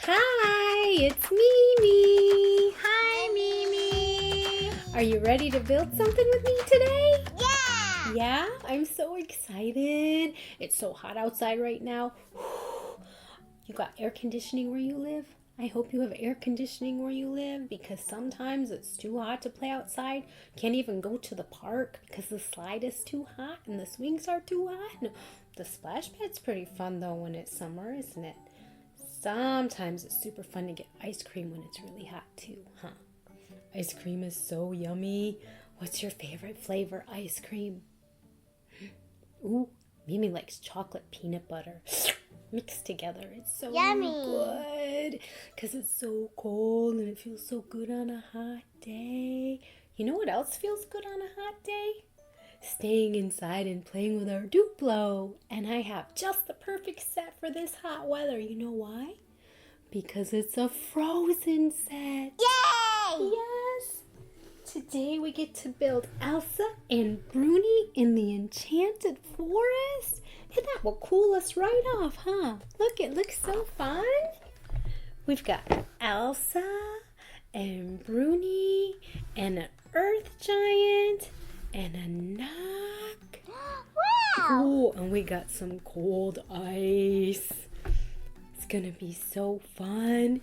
Hi, it's Mimi. Hi, Mimi. Are you ready to build something with me today? Yeah. Yeah, I'm so excited. It's so hot outside right now. You got air conditioning where you live? I hope you have air conditioning where you live because sometimes it's too hot to play outside. Can't even go to the park because the slide is too hot and the swings are too hot. The splash pad's pretty fun though when it's summer, isn't it? Sometimes it's super fun to get ice cream when it's really hot too, huh? Ice cream is so yummy. What's your favorite flavor ice cream? Ooh, Mimi likes chocolate peanut butter mixed together. It's so Yummy. good because it's so cold and it feels so good on a hot day. You know what else feels good on a hot day? Staying inside and playing with our Duplo. And I have just the perfect set for this hot weather. You know why? Because it's a Frozen set. Yay! Yes! Today we get to build Elsa and Bruni in the Enchanted Forest. And that will cool us right off, huh? Look, it looks so fun. We've got Elsa and Bruni and an earth giant and a knock. Wow! Oh, and we got some cold ice. It's gonna be so fun.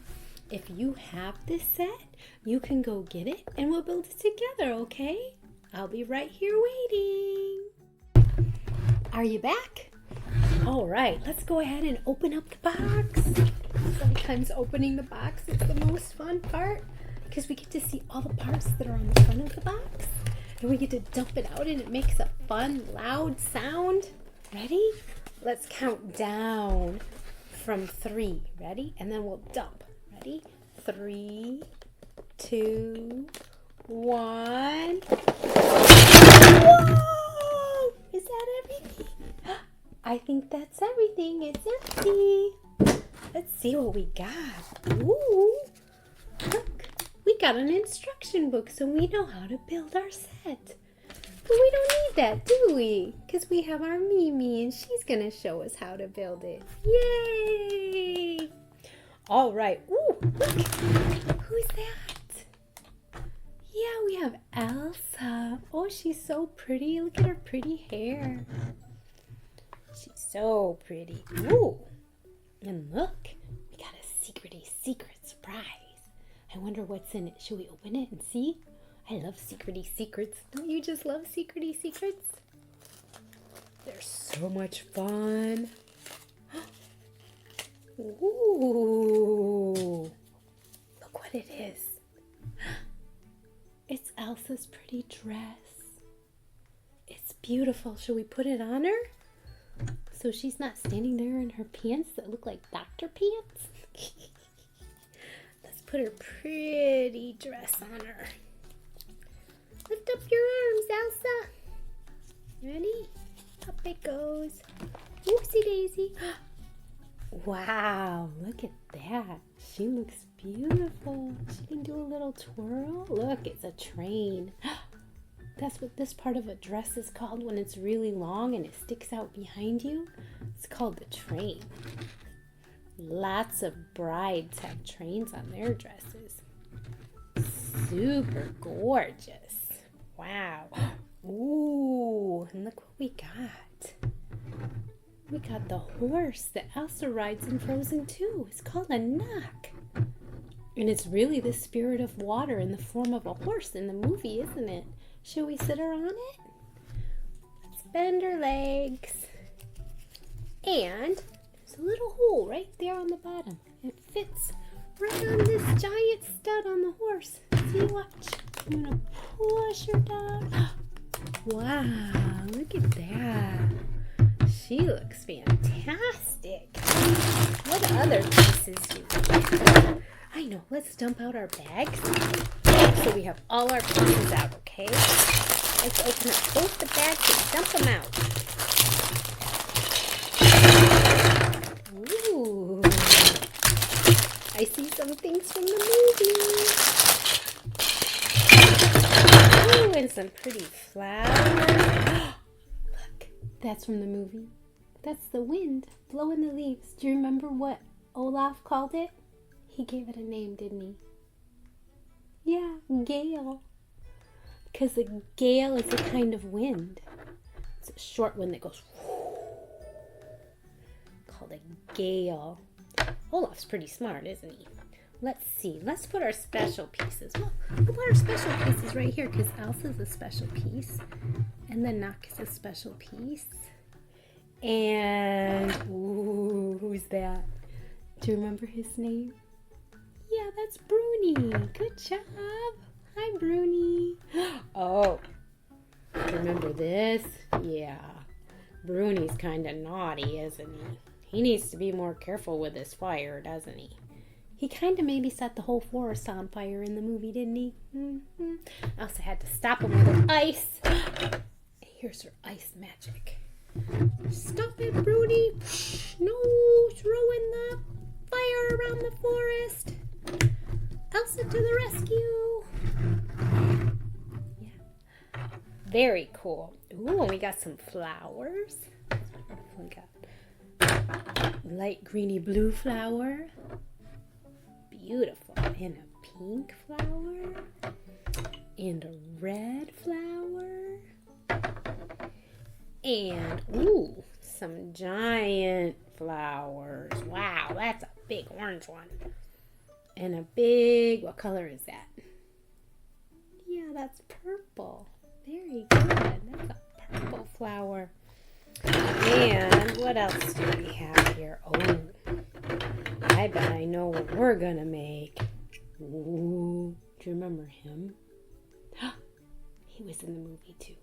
If you have this set, you can go get it and we'll build it together, okay? I'll be right here waiting. Are you back? All right, let's go ahead and open up the box. Sometimes opening the box is the most fun part because we get to see all the parts that are on the front of the box. And we get to dump it out and it makes a fun, loud sound. Ready? Let's count down from 3. Ready? And then we'll dump. Ready? 3, 2, 1. Whoa! Is that everything? I think that's everything. It's empty. Let's see what we got. Ooh! Look, we got an instruction book so we know how to build our set. But we don't need that, do we? Because we have our Mimi and she's going to show us how to build it. Yay! All right. Ooh, look. Who's that? Yeah, we have Elsa. Oh, she's so pretty. Look at her pretty hair. She's so pretty. Ooh. And look, we got a secret surprise. I wonder what's in it. Should we open it and see? I love secrety secrets. Don't you just love secrety secrets? They're so much fun. Ooh. Look what it is. It's Elsa's pretty dress. It's beautiful. Should we put it on her? So she's not standing there in her pants that look like doctor pants? Let's put her pretty dress on her. Lift up your arms, Elsa. Ready? Up it goes. Oopsie daisy. Wow, look at that. She looks beautiful. She can do a little twirl. Look, it's a train. That's what this part of a dress is called when it's really long and it sticks out behind you. It's called the train. Lots of brides have trains on their dresses. Super gorgeous. Wow. Ooh, and look what we got. We got the horse that Elsa rides in Frozen 2. It's called a knock. And it's really the spirit of water in the form of a horse in the movie, isn't it? Should we sit her on it? Let's bend her legs. And there's a little hole right there on the bottom. It fits right on this giant stud on the horse. See, watch. I'm going to push her down. Wow, look at that. She looks fantastic. What other pieces do we have? I know, let's dump out our bags. So we have all our pieces out, okay? Let's open up both the bags and dump them out. Ooh. I see some things from the movie. Ooh, and some pretty flowers. Look, that's from the movie. That's the wind blowing the leaves. Do you remember what Olaf called it? He gave it a name, didn't he? Yeah, gale. Because a gale is a kind of wind. It's a short wind that goes called a gale. Olaf's pretty smart, isn't he? Let's see. Let's put our special pieces. Well, we'll put our special pieces right here because Elsa's a special piece. And then Nock is a special piece. And, ooh, who's that? Do you remember his name? Yeah, that's Bruni. Good job. Hi, Bruni. Oh, remember this? Yeah, Bruni's kind of naughty, isn't he? He needs to be more careful with his fire, doesn't he? He kind of maybe set the whole forest on fire in the movie, didn't he? Elsa had to stop him with her ice. Here's her ice magic. Stop it, Bruni. No throwing the fire around the forest. Elsa to the rescue. Yeah. Very cool. Ooh, and we got some flowers. We got light greeny blue flower. Beautiful. And a pink flower. And a red flower. And, ooh, some giant flowers. Wow, that's a big orange one. And a big, what color is that? Yeah, that's purple. Very good. That's a purple flower. And what else do we have here? Oh, I bet I know what we're going to make. Ooh, do you remember him? He was in the movie too.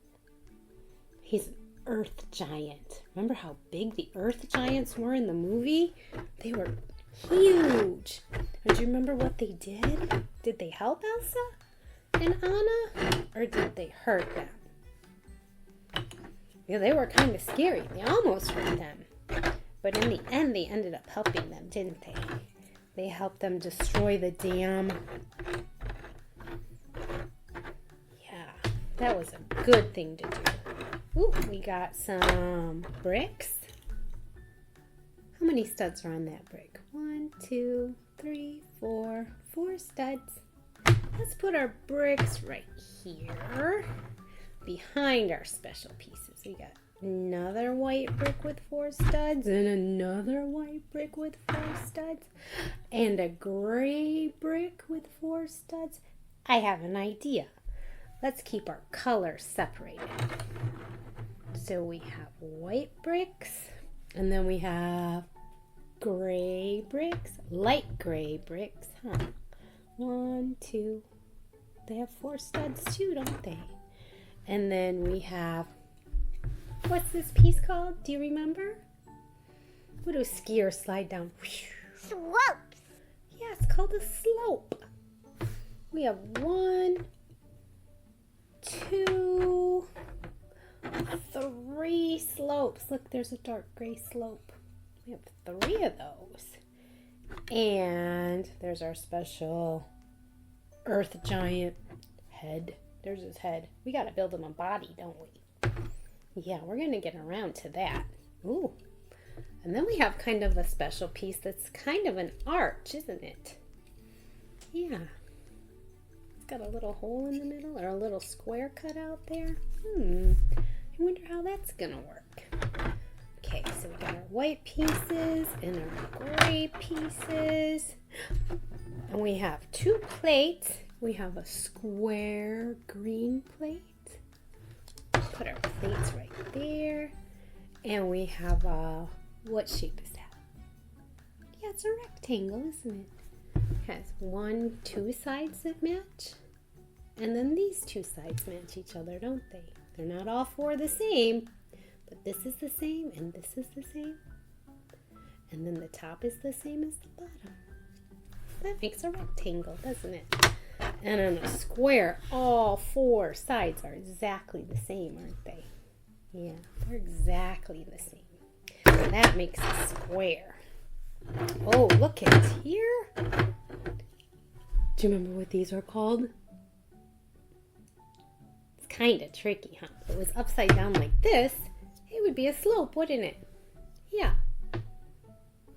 He's an earth giant. Remember how big the earth giants were in the movie? They were huge. And do you remember what they did? Did they help Elsa and Anna? Or did they hurt them? Yeah, they were kind of scary. They almost hurt them. But in the end, they ended up helping them, didn't they? They helped them destroy the dam. Yeah, that was a good thing to do. Ooh, we got some bricks. How many studs are on that brick? 1, 2, 3, 4. 4 studs. Let's put our bricks right here behind our special pieces. We got another white brick with 4 studs and another white brick with 4 studs and a gray brick with 4 studs. I have an idea. Let's keep our colors separated. So we have white bricks and then we have gray bricks, light gray bricks, huh? 1, 2. They have 4 studs too, don't they? And then we have, what's this piece called? Do you remember? What do skiers slide down? Slopes. Yeah, it's called a slope. We have 1, 2, 3 slopes. Look, there's a dark gray slope. We have 3 of those. And there's our special earth giant head. There's his head. We got to build him a body, don't we? Yeah, we're going to get around to that. Ooh. And then we have kind of a special piece that's kind of an arch, isn't it? Yeah. It's got a little hole in the middle or a little square cut out there. I wonder how that's going to work. Okay, so we got our white pieces and our gray pieces. And we have 2 plates. We have a square green plate. Put our plates right there. And we have a, what shape is that? Yeah, it's a rectangle, isn't it? It has 2 sides that match. And then these 2 sides match each other, don't they? They're not all 4 the same. But this is the same, and this is the same. And then the top is the same as the bottom. That makes a rectangle, doesn't it? And on a square, all 4 sides are exactly the same, aren't they? Yeah, they're exactly the same. And that makes a square. Oh, look at here. Do you remember what these are called? It's kind of tricky, huh? If it was upside down like this, it would be a slope, wouldn't it? Yeah.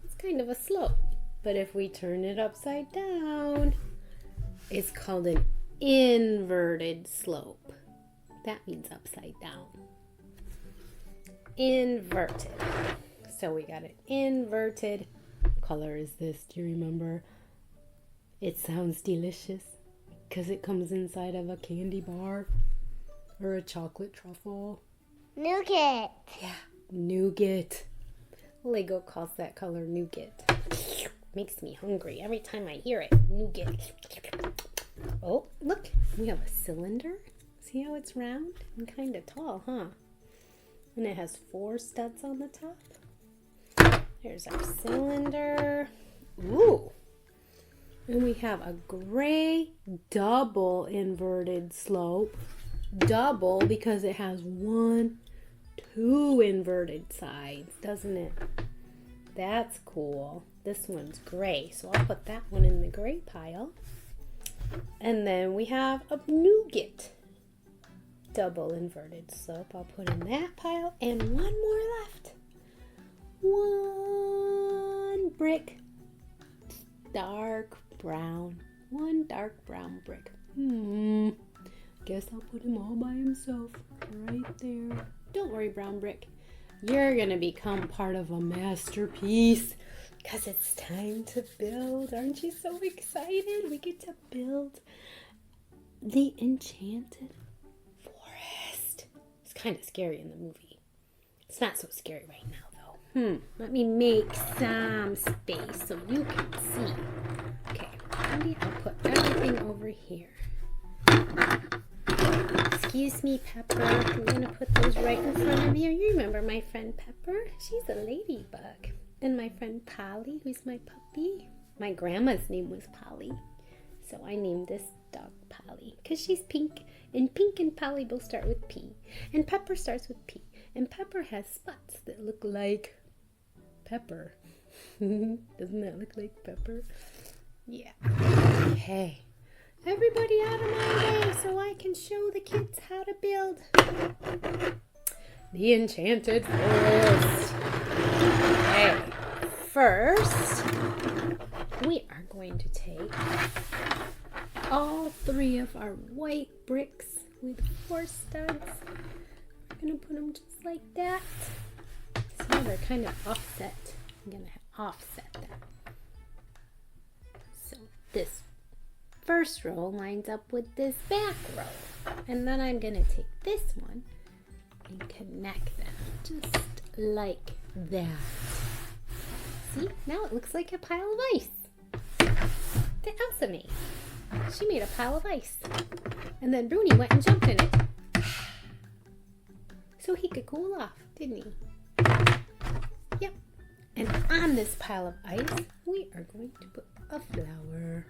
It's kind of a slope. But if we turn it upside down, it's called an inverted slope. That means upside down. Inverted. So we got an inverted. What color is this? Do you remember? It sounds delicious because it comes inside of a candy bar or a chocolate truffle. Nougat. Yeah, nougat. Lego calls that color nougat. Makes me hungry every time I hear it. Nougat. Oh, look, we have a cylinder. See how it's round and kind of tall, huh? And it has 4 studs on the top. There's our cylinder. Ooh. And we have a gray double inverted slope. Double because it has 1, 2 inverted sides, doesn't it? That's cool. This one's gray, so I'll put that one in the gray pile. And then we have a nougat double inverted slope. I'll put in that pile, and one more left. 1 brick, dark brown. 1 dark brown brick. Guess I'll put him all by himself right there. Don't worry, brown brick. You're gonna become part of a masterpiece because it's time to build. Aren't you so excited? We get to build the Enchanted Forest. It's kind of scary in the movie. It's not so scary right now, though. Let me make some space so you can see. Okay, maybe I'll put everything over here. Excuse me, Pepper. I'm going to put those right in front of you. You remember my friend Pepper? She's a ladybug. And my friend Polly, who's my puppy. My grandma's name was Polly. So I named this dog Polly because she's pink. And Pink and Polly both start with P. And Pepper starts with P. And Pepper has spots that look like pepper. Doesn't that look like pepper? Yeah. Okay. Everybody out of my way so I can show the kids how to build the Enchanted Forest. Okay, first we are going to take all 3 of our white bricks with 4 studs. We're going to put them just like that. So they're kind of offset. I'm going to offset that. So this first row lines up with this back row. And then I'm going to take this one and connect them just like that. See? Now it looks like a pile of ice that Elsa made. She made a pile of ice. And then Bruni went and jumped in it. So he could cool off, didn't he? Yep. And on this pile of ice, we are going to put a flower.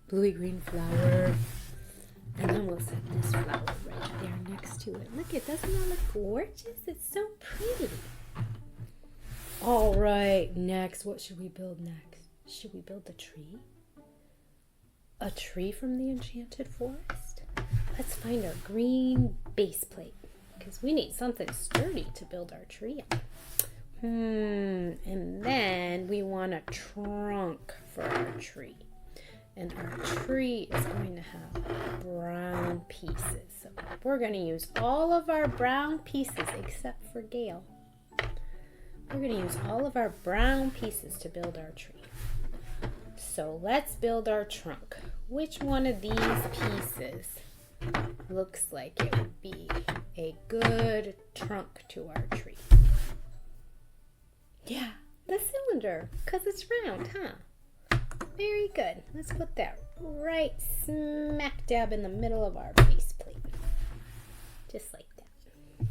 Bluey green flower, and then we'll set this flower right there next to it. Look, doesn't that look gorgeous? It's so pretty. All right, next, what should we build next? Should we build a tree? A tree from the Enchanted Forest? Let's find our green base plate because we need something sturdy to build our tree on. And then we want a trunk for our tree. And our tree is going to have brown pieces. So we're going to use all of our brown pieces except for Gail. We're going to use all of our brown pieces to build our tree. So let's build our trunk. Which one of these pieces looks like it would be a good trunk to our tree? Yeah, the cylinder, because it's round, huh? Very good. Let's put that right smack dab in the middle of our base plate. Just like that.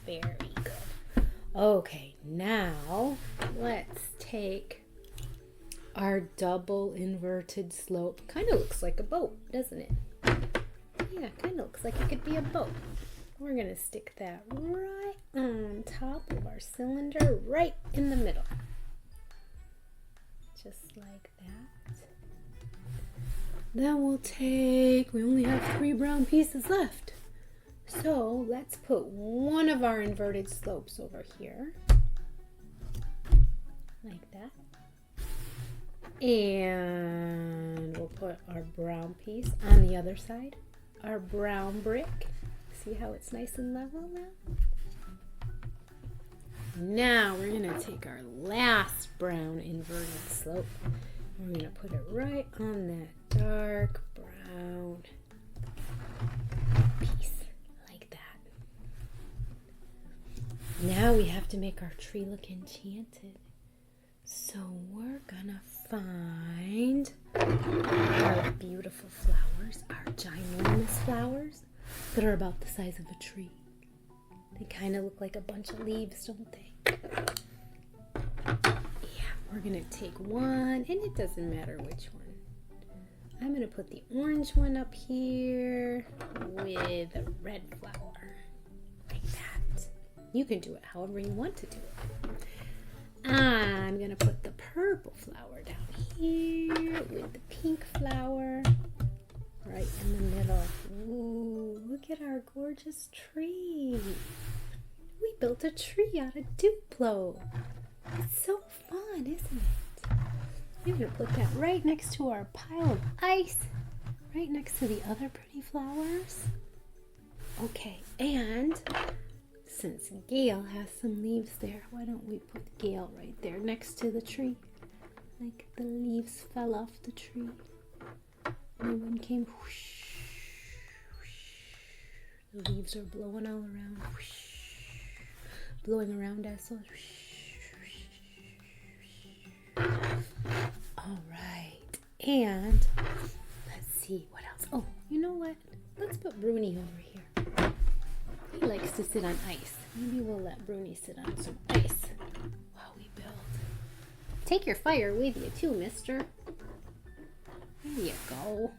Very good. Okay, now let's take our double inverted slope. Kind of looks like a boat, doesn't it? Yeah, kind of looks like it could be a boat. We're going to stick that right on top of our cylinder, right in the middle. Just like that. Then we'll take, we only have 3 brown pieces left. So let's put one of our inverted slopes over here. Like that. And we'll put our brown piece on the other side. Our brown brick. See how it's nice and level now? Now we're going to take our last brown inverted slope. We're going to put it right on that dark brown piece, like that. Now we have to make our tree look enchanted. So we're going to find our beautiful flowers, our ginormous flowers that are about the size of a tree. They kind of look like a bunch of leaves, don't they? Yeah, we're going to take one, and it doesn't matter which one. I'm going to put the orange one up here with a red flower, like that. You can do it however you want to do it. I'm going to put the purple flower down here with the pink flower right in the middle. Ooh, look at our gorgeous tree. We built a tree out of Duplo. It's so fun, isn't it? We're going to put that right next to our pile of ice, right next to the other pretty flowers. Okay, and since Gail has some leaves there, why don't we put Gail right there next to the tree? Like the leaves fell off the tree. And one came whoosh, whoosh. The leaves are blowing all around. Whoosh, blowing around us. So all right. And let's see what else. Oh, you know what? Let's put Bruni over here. He likes to sit on ice. Maybe we'll let Bruni sit on some ice while we build. Take your fire with you too, mister. There you go.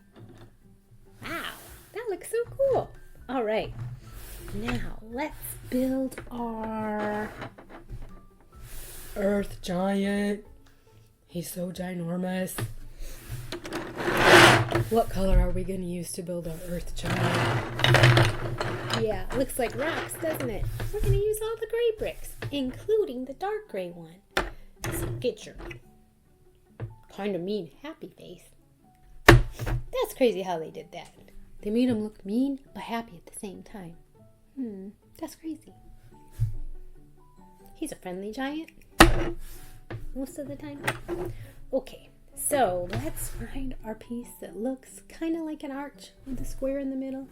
Wow, that looks so cool. All right, now let's build our Earth Giant. He's so ginormous. What color are we going to use to build our Earth Giant? Yeah, looks like rocks, doesn't it? We're going to use all the gray bricks, including the dark gray one. So get your kind of mean happy face. That's crazy how they did that. They made him look mean but happy at the same time. That's crazy. He's a friendly giant most of the time. Okay, so let's find our piece that looks kind of like an arch with a square in the middle.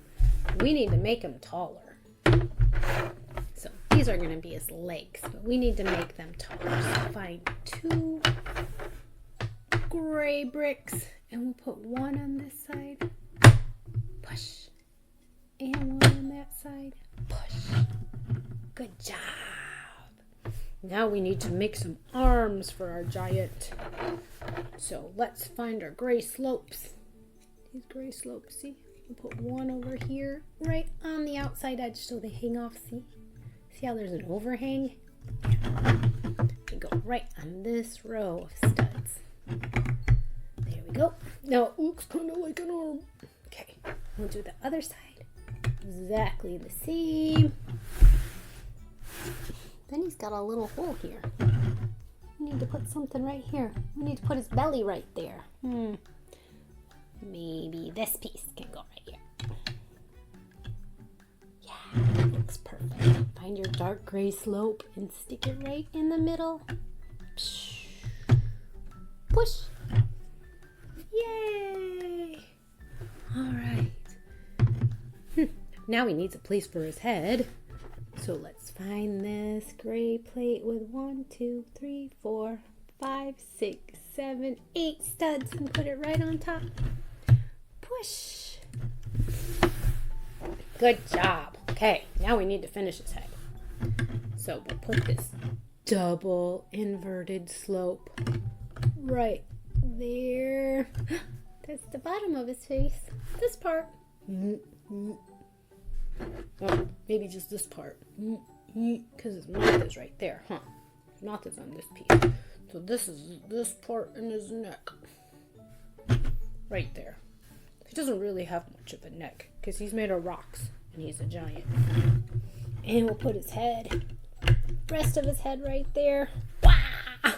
We need to make him taller. So these are going to be his legs, but we need to make them taller. So find 2 gray bricks, and we'll put one on this side. Push. And one on that side. Push. Good job. Now we need to make some arms for our giant. So let's find our gray slopes. These gray slopes, see? We'll put one over here, right on the outside edge so they hang off, see? See how there's an overhang? They go right on this row of studs. There we go. Now it looks kind of like an arm. Okay, we'll do the other side. Exactly the same. Then he's got a little hole here. We need to put something right here. We need to put his belly right there. Maybe this piece can go right here. Yeah, that looks perfect. Find your dark gray slope and stick it right in the middle. Push. Yay! All right. Now he needs a place for his head. So let's find this gray plate with 1, 2, 3, 4, 5, 6, 7, 8 studs and put it right on top. Push. Good job. Okay, now we need to finish his head. So we'll put this double inverted slope right there. That's the bottom of his face. This part. Oh, maybe just this part. Because his mouth is right there, huh? His mouth is on this piece. So this is this part in his neck. Right there. He doesn't really have much of a neck because he's made of rocks and he's a giant. And we'll put his head, rest of his head right there. Wow!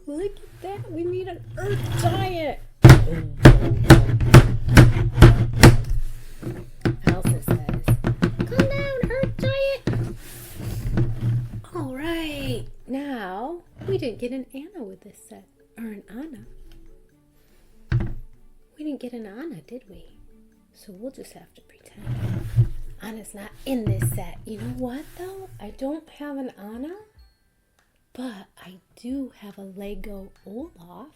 Look at that. We made an Earth Giant. Boom, boom, boom. Elsa says, "Calm down, Earth Giant." All right. Now, we didn't get an Anna with this set. Or an Anna. We didn't get an Anna, did we? So we'll just have to pretend. Anna's not in this set. You know what, though? I don't have an Anna. But I do have a Lego Olaf.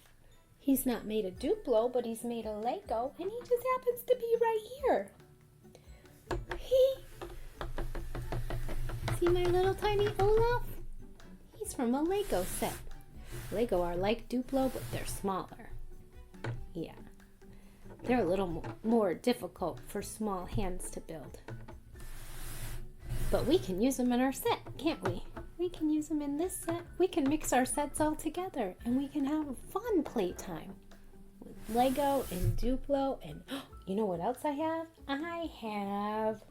He's not made of Duplo, but he's made of Lego. And he just happens to be right here. See my little tiny Olaf? He's from a Lego set. Lego are like Duplo, but they're smaller. Yeah. They're a little more difficult for small hands to build. But we can use them in our set, can't we? We can use them in this set. We can mix our sets all together and we can have a fun playtime with Lego and Duplo. And you know what else I have? I have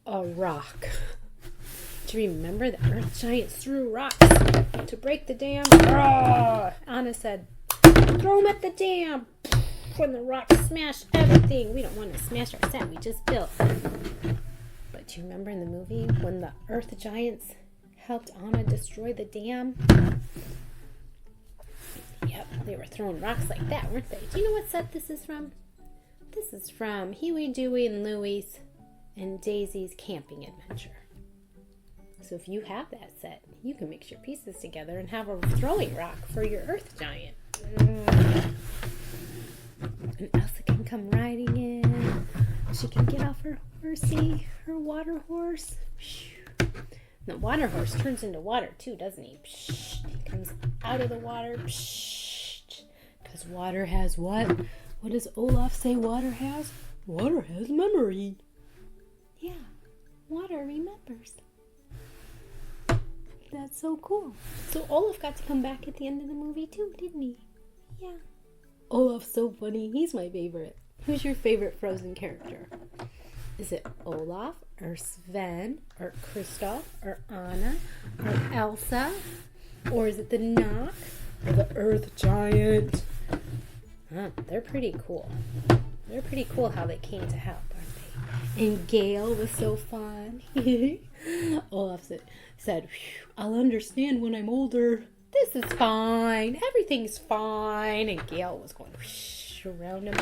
a rock. Do you remember the Earth Giant threw rocks to break the dam? Anna said, "Throw them at the dam." When the rocks smash everything. We don't want to smash our set we just built. But do you remember in the movie when the Earth Giants helped Anna destroy the dam? Yep, they were throwing rocks like that, weren't they? Do you know what set this is from? This is from Huey, Dewey, and Louie's and Daisy's Camping Adventure. So if you have that set, you can mix your pieces together and have a throwing rock for your Earth Giant. And Elsa can come riding in. She can get off her horsey, her water horse. The water horse turns into water too, doesn't he? He comes out of the water. Because water has what? What does Olaf say water has? Water has memory. Yeah, water remembers. That's so cool. So Olaf got to come back at the end of the movie too, didn't he? Yeah. Olaf's so funny. He's my favorite. Who's your favorite Frozen character? Is it Olaf or Sven or Kristoff or Anna or Elsa? Or is it the Knock or the Earth Giant? They're pretty cool. They're pretty cool how they came to help, aren't they? And Gale was so fun. Olaf said, "I'll understand when I'm older. This is fine. Everything's fine." And Gale was going around him.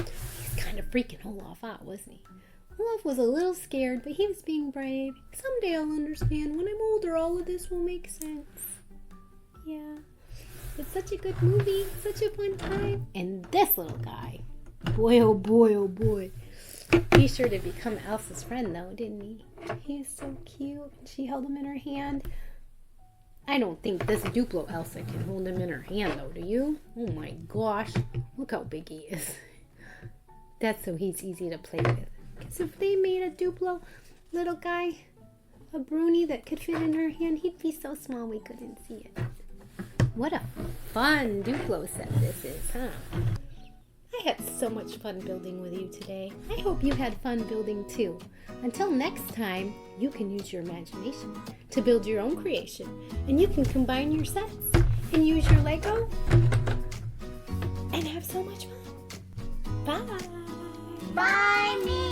He's kind of freaking Olaf out, wasn't he? Olaf was a little scared, but he was being brave. Someday I'll understand. When I'm older, all of this will make sense. Yeah. It's such a good movie. Such a fun time. And this little guy. Boy, oh boy, oh boy. He sure did become Elsa's friend, though, didn't he? He is so cute. She held him in her hand. I don't think this Duplo Elsa can hold him in her hand, though, do you? Oh my gosh. Look how big he is. That's so he's easy to play with. Because if they made a Duplo little guy, a Bruni that could fit in her hand, he'd be so small we couldn't see it. What a fun Duplo set this is, huh? I had so much fun building with you today. I hope you had fun building too. Until next time, you can use your imagination to build your own creation. And you can combine your sets and use your Lego and have so much fun. Bye! Bye, me.